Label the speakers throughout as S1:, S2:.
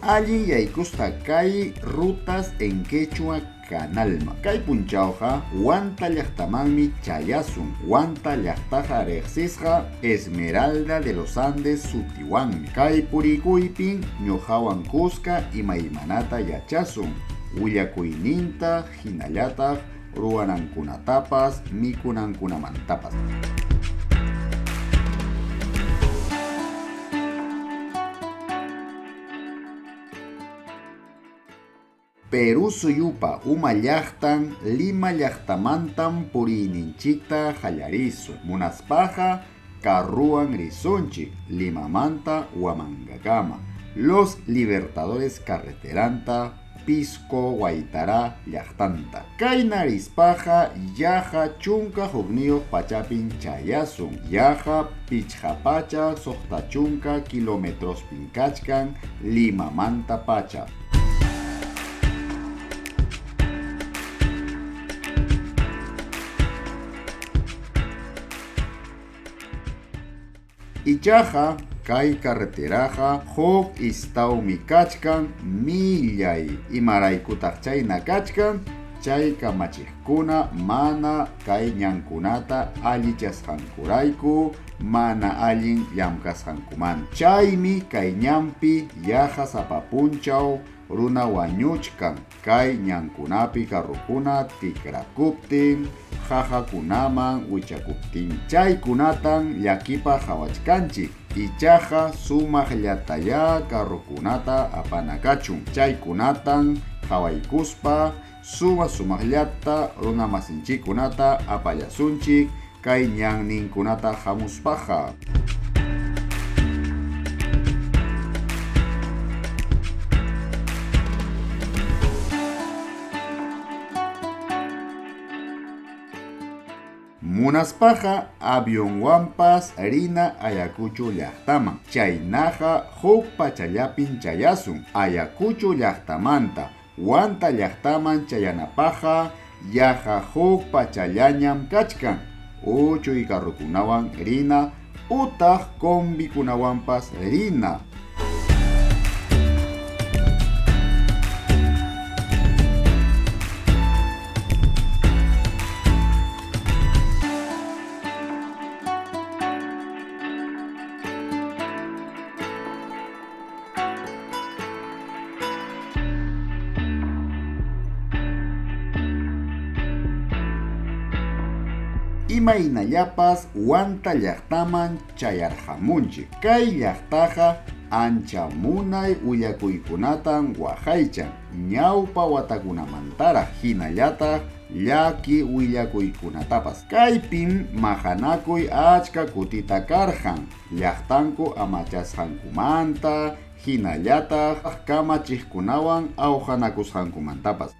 S1: Allin yaykusta kay rutas en quechua canalma. Kay punchawqa Huanta llaqtamanmi chayasun. Huanta llaqtaqa riqsisqa Esmeralda de los Andes sutiwanmi. Kay purikuypin ñuqawan kuska imaymanata yachasun. Willakuyninta hinallataq ruwanankunatapas mikunankunamantapas. Perú suyupa uma llaqtan Lima llaqtamantan puriyninchikta qallarisun. Munaspaqa carruwan risunchik Limamanta Huamangakama. Los Libertadores carreteranta Pisco Guaytará llaqtanta. Kayna rispaqa yaqa chunka huqniyuq pachapin chayasun. Yaqa pichqapacha suqta chunka kilometrospin kachkan Limamanta pacha. Ichaqa kay carreteraqa huk istawmi kachkan millay. Imaraykutaq chayna kachkan, chay kamachiqkuna mana kay ñankunata allichasqankurayku, mana allin llamkasqankuman. Chaymi kay ñanpi yaqa sapapunchaw runa wañuchkan, kay ñankunapi karrukuna tikrakuptin, jajakunaman wichakuptin. Chaykunatan llakipa hawachkanchik. Ichaqa sumaqllataya karrukunata apanakachun. Chaykunatan hawaykuspa sumaqllata runa masinchikkunata apallasunchik kay ñanninkunata hamuspaqa. Munaspaqa avionwanpas rina Ayacucho llaqtaman. Chaynaqa huk pachallapin chayasun. Ayacucho llaqtamanta Huanta llaqtaman chayanapaqa yaqa huk pachallañam kachkan. Uchuy carrukunawan rina utaq kombikunawanpas rina. Imaynallapas Huanta llaqtaman chayarhamunchik. Kay llaqtaqa ancha munay willakuykunatan waqaychan. Ñawpa watakunamantaraq hinallataq llaki willakuykunatapas. Kaypin maqanakuy achka kutita karqan. Llaqtanku amachasqankumanta, hinallataq kamachiqkunawan awjanakusqankumantapas.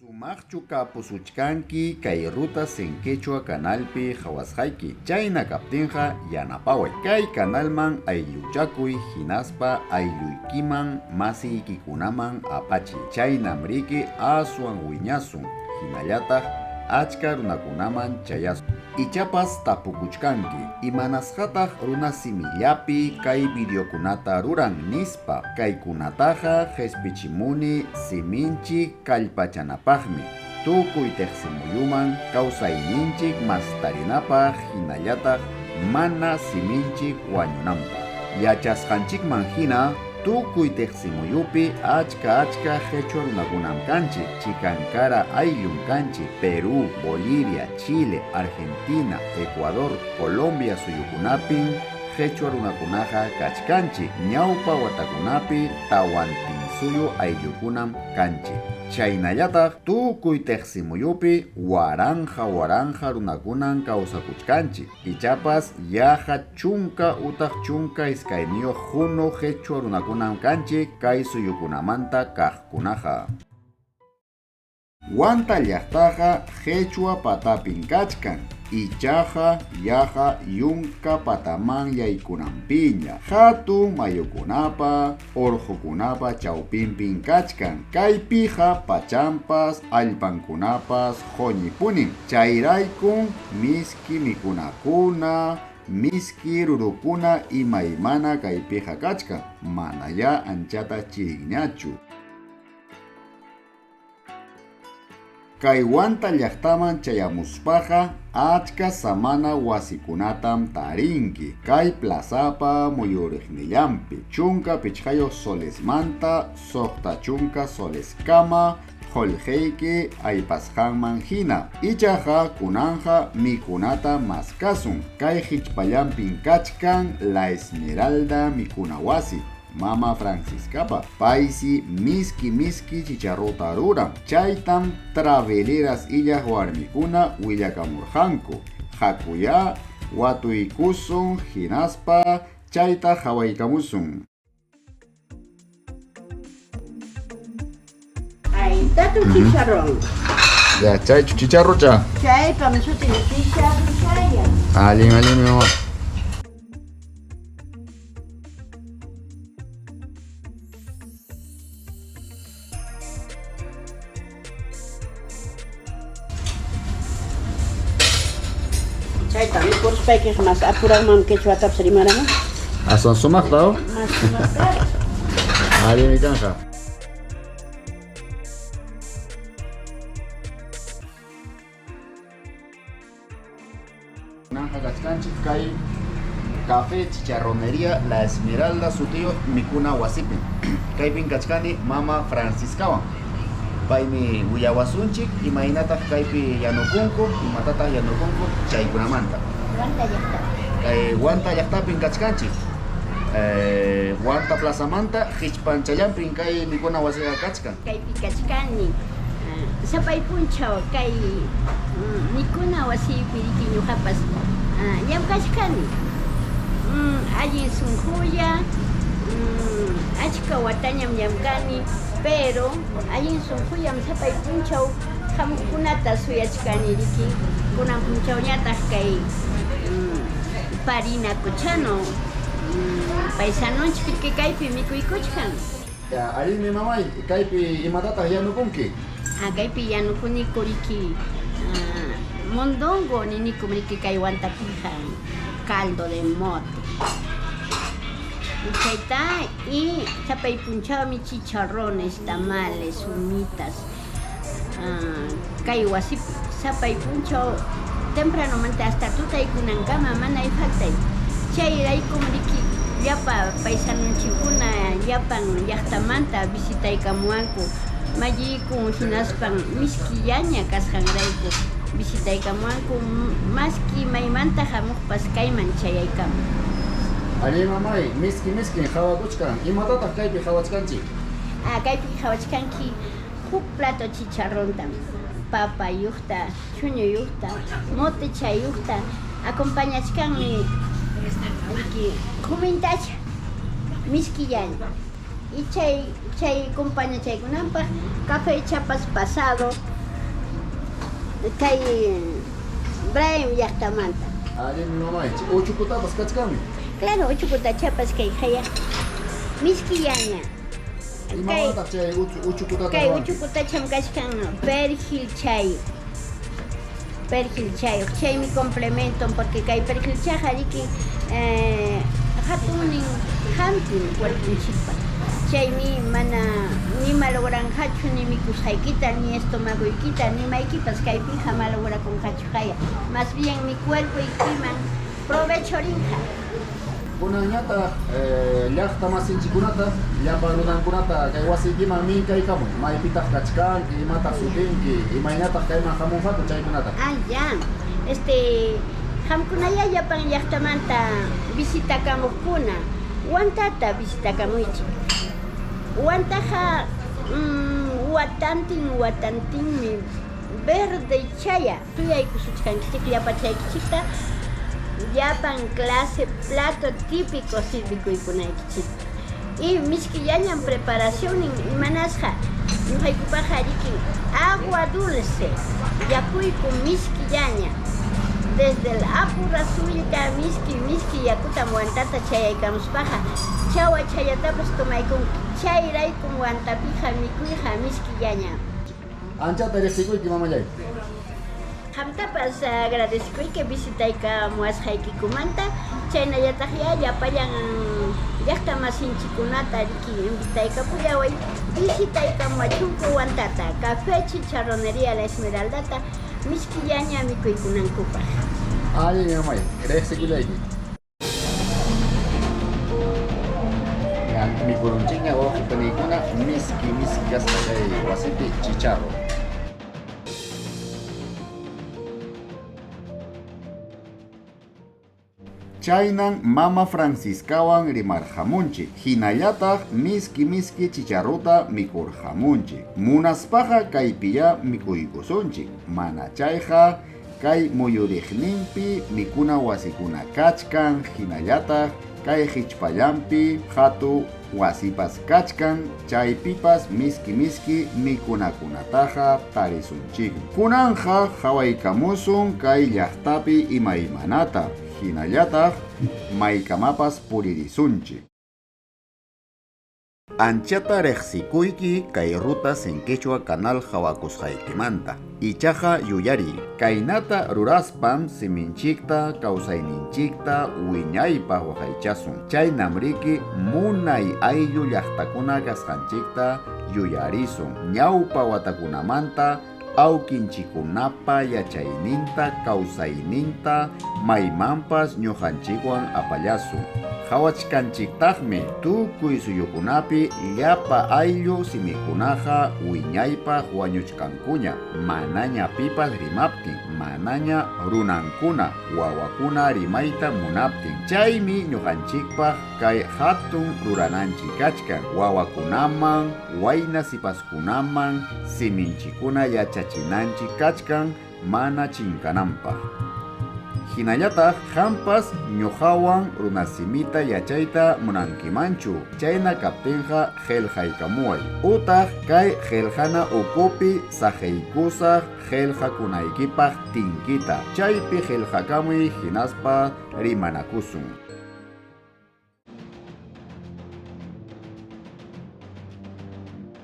S1: Sumaqchu kapusuchkanki kay rutas en quechua canalpi hawasqayki. Chayna kaptinqa yanapaway. Kay canalman aylluchakuy hinaspa aylluykiman masiykikunaman apachiy. Chaynam riki aswan wiñasun. Hinallataq achka runakunaman chayasun. Ichapas tapukuchkanki imanasqataq runa simillapi kay videokunata ruran nispa. Kaykunataqa qhispichimuni siminchik kallpachanapaqmi. Tukuy tiqsimuyuman kawsayninchik mastarinapaq hinallataq mana siminchik wañunanpaq. Yachasqanchikman hina tukuy tiqsimuyupi achka qhechua runakunam kanchik. Chikankara ayllum kanchik. Perú, Bolivia, Chile, Argentina, Ecuador, Colombia suyukunapin qhechua runakunaqa kachkanchik. Ñawpa watakunapi tawantin suyu ayllukunam kanchik. Chaynallataq tukuy tiqsimuyupi waranja runakunan kawsakuchkanchik. Ichapas yaqa chunka utaq chunka iskayniyuq hunu qhechua runakunan kanchik kay suyukunamanta kaqkunaqa. Huanta llaqtaqa qhechua patapin kachkan. Ichaqa yaqa yunka pataman yaykunanpiña. Hatun mayukunapa, urqukunapa chawpinpin kachkan. Kaypiqa pachampas, allpankunapas qoñipunin. Chayraykun miski mikunakuna, miski rurukuna imaymana kaypiqa kachkan, manaya anchata chiriñachu. Kay Wanta llaqtaman chayamuspaqa achka samana wasikunatam tarinki. Kay plazapa muyuriqnillampi chunka pichqayoq solesmanta soqta chunka soleskama qolqeyki aypasqanman hina. Ichaqa kunanja mikunata maskasun. Kay hichpallampin kachkan La Esmeralda mikuna wasi. Mama Franciscapa paisi miski chicharrota ruran. Chaytam traveleras illaq warmikuna willakamurqanku. Hakuya watuykusun hinaspa chayta hawaykamusun.
S2: Ay, tatu chicharrón.
S1: Ya, chay chicharro cha.
S2: Chay, pamisuti chicharro chaya.
S1: Alim mi mamá.
S2: Chay también por speques más apuramos que chuata psarimarama.
S1: Ason sumaq tao.
S2: Más.
S1: Alim mi canja. Nanja kachkanchik kay Café Chicharronería La Esmeralda sutiyo mikuna wasipin. Kaypin kachkani Mama Franciscawan. Paymi willawasunchik imaynataq kaypi yanukunku, imatataq yanukunku chaykunamanta. Kay Wanta llaqtapin kachkanchik. Wanta plazamanta hichpanchallampin kay mikuna wasiqa kachkan.
S2: Kaypi kachkani. Sapay punchaw kay mikuna wasipi riki ñuqapas yam kachkani. Allin sunquya, achka watañam llamkani, pero allin sunquyam sapay punchaw hamkunata suyachkani riki kunan punchawñataq kay parina kuchano paisanunchik riki kaypi mikuykuchkan.
S1: Ya, alin mi mamay, kaypi imatataq yanukunki.
S2: Kaypi yanukuniku riki mondongo ninikum riki kay wantapija caldo de mote. Chayta y sapay punchawmi chicharrones, tamales, humitas. Kay wasipi sapay punchaw temprano manta hasta tutaykunankama mana hay faltay. Chayraykum riki llapa paisanunchikkuna llapan llaqtamanta visitaykamuwanku. Mayikun hinaspan miskillaña kasqanrayku visitaykamuwanku maski maymanta hamuqpas kayman chayaykamun.
S1: Ali mamay, miski hawakuchkan. Imatataq kaypi hawachkanchik.
S2: Kaypi hawachkanki huk plato chicharrontam. Papa yuqta, chuñu yuqta, mote chayuqta acompañachkanmi riki kumintacha miskillaña. Y chay compañía chaykunanpaq café chapas pasado kay Brian llaqtamanta.
S1: Mi mamay, uchukutapas kachkami.
S2: Claro, uchukuta chapas kay haya miskillaña.
S1: Imamantataq chay uchukutata
S2: Kay uchukutacham kachkan perejil chay. Chaymi complemento porque kay perejil chaqa riki hatunin hampin cuerpunchikpa. Chaymi mana nima logranqachu ni mikusqaykita ni estomagoykita ni maykipas kaypi hama lograkunqachu haya. Más bien mi cuerpo ikiman provecho rinqa.
S1: Kunanñataq llaqta masinchikunata llapa runankunata kay wasiykiman minkaykamun. Maypitaq kachkanki, imataq sutinki, imaynataq kayman hamunqaku chaykunata.
S2: Ya. Hamkunaya llapan llaqtamanta visitakamuqkuna Wantata visitakamuychik. Wantaqa watantinmi verde chaya tuyaykusuchkanchik llapa chaykichikta llapan clase plato típico sirvikuykunaykichik. Y miskillañan preparación imanasqa ñuqaykupaqa rikin agua dulce yakuyku miskillaña desde el apura suya miski yakutam wantata chayaykamuspaqa chawa chayatapas tumaykunki chayraykum wantapija mikuyqa miskillaña.
S1: Anchata riqsikuyki mamalláy.
S2: Hamtapas agradezco que visitayka muasqaykikumanta chaynallataq llapayan llaqta masinchikkunata invitayka puyaway visitayka machunku wantata Café Chicharronería La Esmeraldata miskillaña mikuykunankupaq.
S1: Ali mamay, reqsikulayki. Mi kurunchiña wawqi paniykuna miski kasqa kay wasipi chicharro. Chaynan Mama Franciscawan rimarhamunchik. Hinallataq miski chicharrota mikurhamunchik. Munaspaqa kaypiya mikuykusunchik. Mana chayqa kay muyuriqninpi mikuna wasikuna kachkan. Hinallataq kay hichpallanpi hatu wasipas kachkan. Chaypipas miski mikunakunataqa tarisunchik. Kunanja hawaykamusun kay llaqtapi imaymanata. Hinallataq maykamapas puririsunchik. Anchata reqsikuyki kay rutas en Quechua canal hawakusqaykimanta. Ichaqa yuyari, kaynata ruraspam siminchikta kawsayninchikta wiñaypaq waqaychasun. Chaynamriki munay ayllu llaqtakuna kasqanchikta yuyarisun. Ñawpa watakunamanta awkinchikunapa yachayninta kawsayninta maymanpas ñuqanchikwan apallasun. Hawachkanchiktaqmi tukuy suyukunapi llapa ayllu simikunaqa wiñaypaq wañuchkankuña. Manaña pipas rimaptin, manaña runankuna, wawakuna rimayta munaptin. Chaymi ñuqanchikpaq kay hatun rurananchik kachkan. Wawakunaman, wayna sipaskunaman, siminchikuna yachachinanchik kachkan mana chinkananpaq. Hinallataq hampas ñuqawan runasimita yachayta munankimanchu. Chayna kaptinqa qillqaykamuway. Utaq kay qillqana ukupi saqaykusaq qillqakunaykipaq tinkita. Chaypi qillqakamuy hinaspa rimanakusun.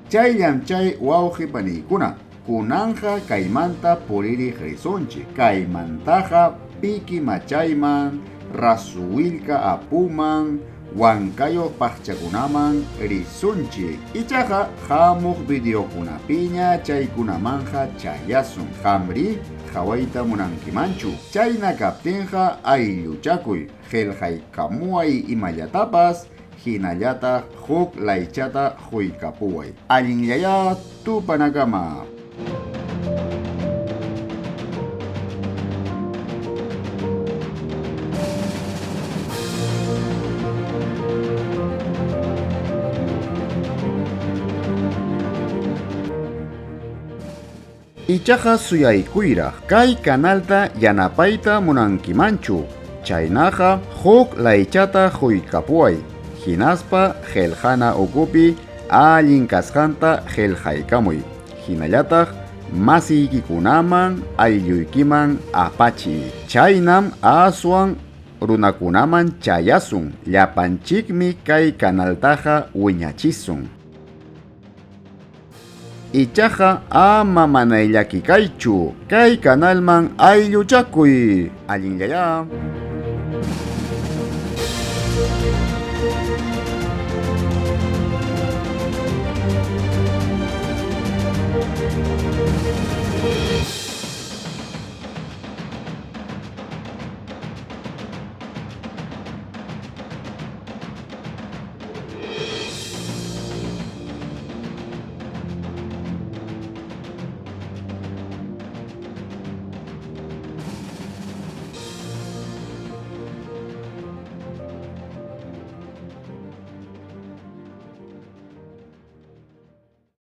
S1: Chayllam chay wawqi paniykuna. Kunanja kaymanta puririq risunchik. Kaymantaqa piki machayman, rasuwilka apuman, wankayo paqchakunaman risunchik. Ichaqa hamuq videokunapiña chaykunamanja chayasun. Hamri hawayta munankimanchu. Chayna kaptinqa aylluchakuy, qillqaykamuway imallatapas, hinallataq huk laychata huykapuway. Allinllaya tupanakama. Ichaqa suyaykuyra kay kanalta yanapayta munankimanchu. Chaynaqa huk laychata huykapuway. Hinaspa qillqana ukupi allin kasqanta qillqaykamuy. Hinallataq masiykikunaman aylluykiman apachiy. Chaynam aswan runakunaman chayasun. Llapanchikmi kay kanaltaqa wiñachisun. Ichaqa ama manayllakikaychu. Kay kanalman aylluchakuy. Allinllaya.